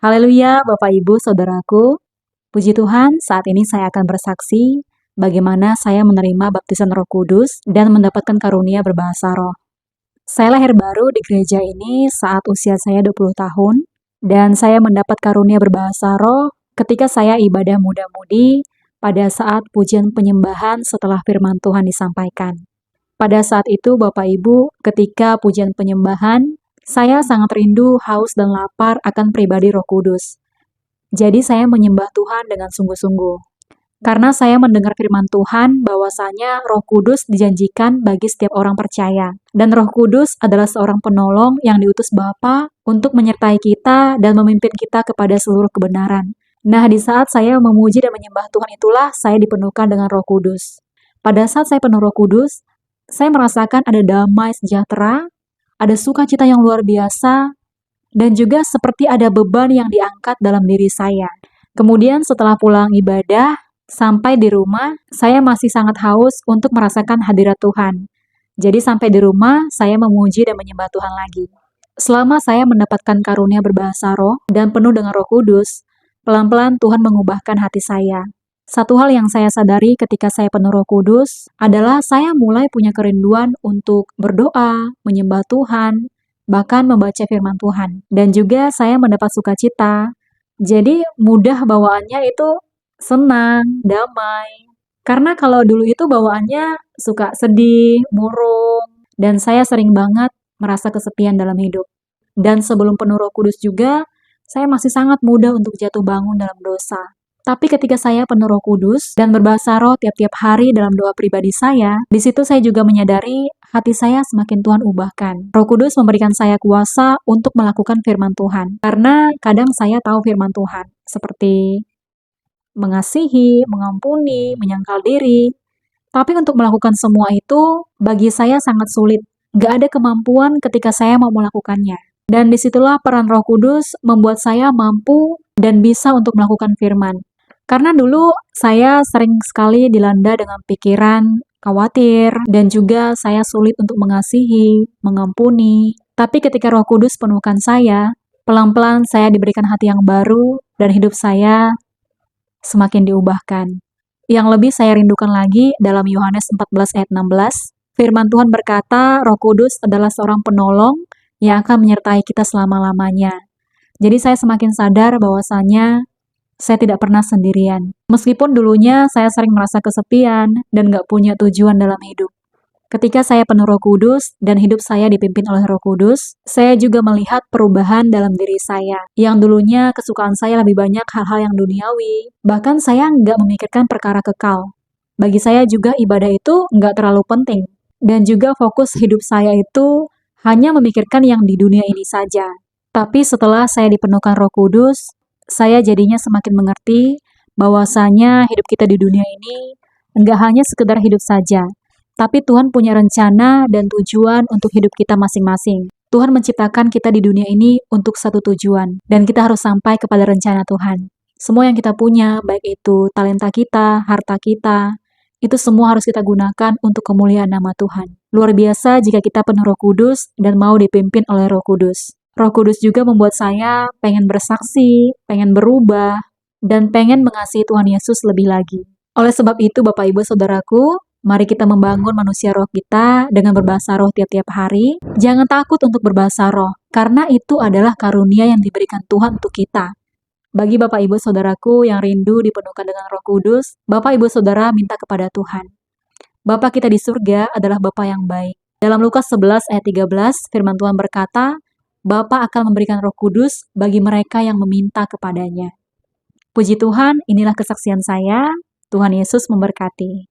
Haleluya, Bapak Ibu, Saudaraku. Puji Tuhan, saat ini saya akan bersaksi bagaimana saya menerima baptisan Roh Kudus dan mendapatkan karunia berbahasa roh. Saya lahir baru di gereja ini saat usia saya 20 tahun, dan saya mendapat karunia berbahasa roh ketika saya ibadah muda-mudi pada saat pujian penyembahan setelah firman Tuhan disampaikan. Pada saat itu, Bapak Ibu, ketika pujian penyembahan, saya sangat rindu, haus, dan lapar akan pribadi Roh Kudus. Jadi saya menyembah Tuhan dengan sungguh-sungguh. Karena saya mendengar firman Tuhan bahwasanya Roh Kudus dijanjikan bagi setiap orang percaya. Dan Roh Kudus adalah seorang penolong yang diutus Bapa untuk menyertai kita dan memimpin kita kepada seluruh kebenaran. Nah, di saat saya memuji dan menyembah Tuhan itulah saya dipenuhkan dengan Roh Kudus. Pada saat saya penuh Roh Kudus, saya merasakan ada damai sejahtera, ada sukacita yang luar biasa, dan juga seperti ada beban yang diangkat dalam diri saya. Kemudian setelah pulang ibadah, sampai di rumah, saya masih sangat haus untuk merasakan hadirat Tuhan. Jadi sampai di rumah, saya memuji dan menyembah Tuhan lagi. Selama saya mendapatkan karunia berbahasa roh dan penuh dengan Roh Kudus, pelan-pelan Tuhan mengubahkan hati saya. Satu hal yang saya sadari ketika saya penuh Roh Kudus adalah saya mulai punya kerinduan untuk berdoa, menyembah Tuhan, bahkan membaca firman Tuhan. Dan juga saya mendapat sukacita. Jadi mudah bawaannya itu senang, damai. Karena kalau dulu itu bawaannya suka sedih, murung, dan saya sering banget merasa kesepian dalam hidup. Dan sebelum penuh Roh Kudus juga, saya masih sangat mudah untuk jatuh bangun dalam dosa. Tapi ketika saya penuh Roh Kudus dan berbahasa roh tiap-tiap hari dalam doa pribadi saya, di situ saya juga menyadari hati saya semakin Tuhan ubahkan. Roh Kudus memberikan saya kuasa untuk melakukan firman Tuhan. Karena kadang saya tahu firman Tuhan, seperti mengasihi, mengampuni, menyangkal diri. Tapi untuk melakukan semua itu, bagi saya sangat sulit. Gak ada kemampuan ketika saya mau melakukannya. Dan disitulah peran Roh Kudus membuat saya mampu dan bisa untuk melakukan firman. Karena dulu saya sering sekali dilanda dengan pikiran khawatir, dan juga saya sulit untuk mengasihi, mengampuni. Tapi ketika Roh Kudus penuhkan saya, pelan-pelan saya diberikan hati yang baru, dan hidup saya semakin diubahkan. Yang lebih saya rindukan lagi dalam Yohanes 14 ayat 16, firman Tuhan berkata, Roh Kudus adalah seorang penolong yang akan menyertai kita selama-lamanya. Jadi saya semakin sadar bahwasanya saya tidak pernah sendirian. Meskipun dulunya saya sering merasa kesepian dan gak punya tujuan dalam hidup. Ketika saya penuh Roh Kudus dan hidup saya dipimpin oleh Roh Kudus, saya juga melihat perubahan dalam diri saya. Yang dulunya kesukaan saya lebih banyak hal-hal yang duniawi. Bahkan saya nggak memikirkan perkara kekal. Bagi saya juga ibadah itu nggak terlalu penting. Dan juga fokus hidup saya itu hanya memikirkan yang di dunia ini saja. Tapi setelah saya dipenuhkan Roh Kudus, saya jadinya semakin mengerti bahwasanya hidup kita di dunia ini nggak hanya sekedar hidup saja. Tapi Tuhan punya rencana dan tujuan untuk hidup kita masing-masing. Tuhan menciptakan kita di dunia ini untuk satu tujuan, dan kita harus sampai kepada rencana Tuhan. Semua yang kita punya, baik itu talenta kita, harta kita, itu semua harus kita gunakan untuk kemuliaan nama Tuhan. Luar biasa jika kita penuh Roh Kudus dan mau dipimpin oleh Roh Kudus. Roh Kudus juga membuat saya pengen bersaksi, pengen berubah, dan pengen mengasihi Tuhan Yesus lebih lagi. Oleh sebab itu, Bapak Ibu Saudaraku, mari kita membangun manusia roh kita dengan berbahasa roh tiap-tiap hari. Jangan takut untuk berbahasa roh, karena itu adalah karunia yang diberikan Tuhan untuk kita. Bagi Bapak Ibu Saudaraku yang rindu dipenuhkan dengan Roh Kudus, Bapak Ibu Saudara minta kepada Tuhan. Bapa kita di surga adalah Bapa yang baik. Dalam Lukas 11 ayat 13, firman Tuhan berkata, Bapa akan memberikan Roh Kudus bagi mereka yang meminta kepadanya. Puji Tuhan, inilah kesaksian saya. Tuhan Yesus memberkati.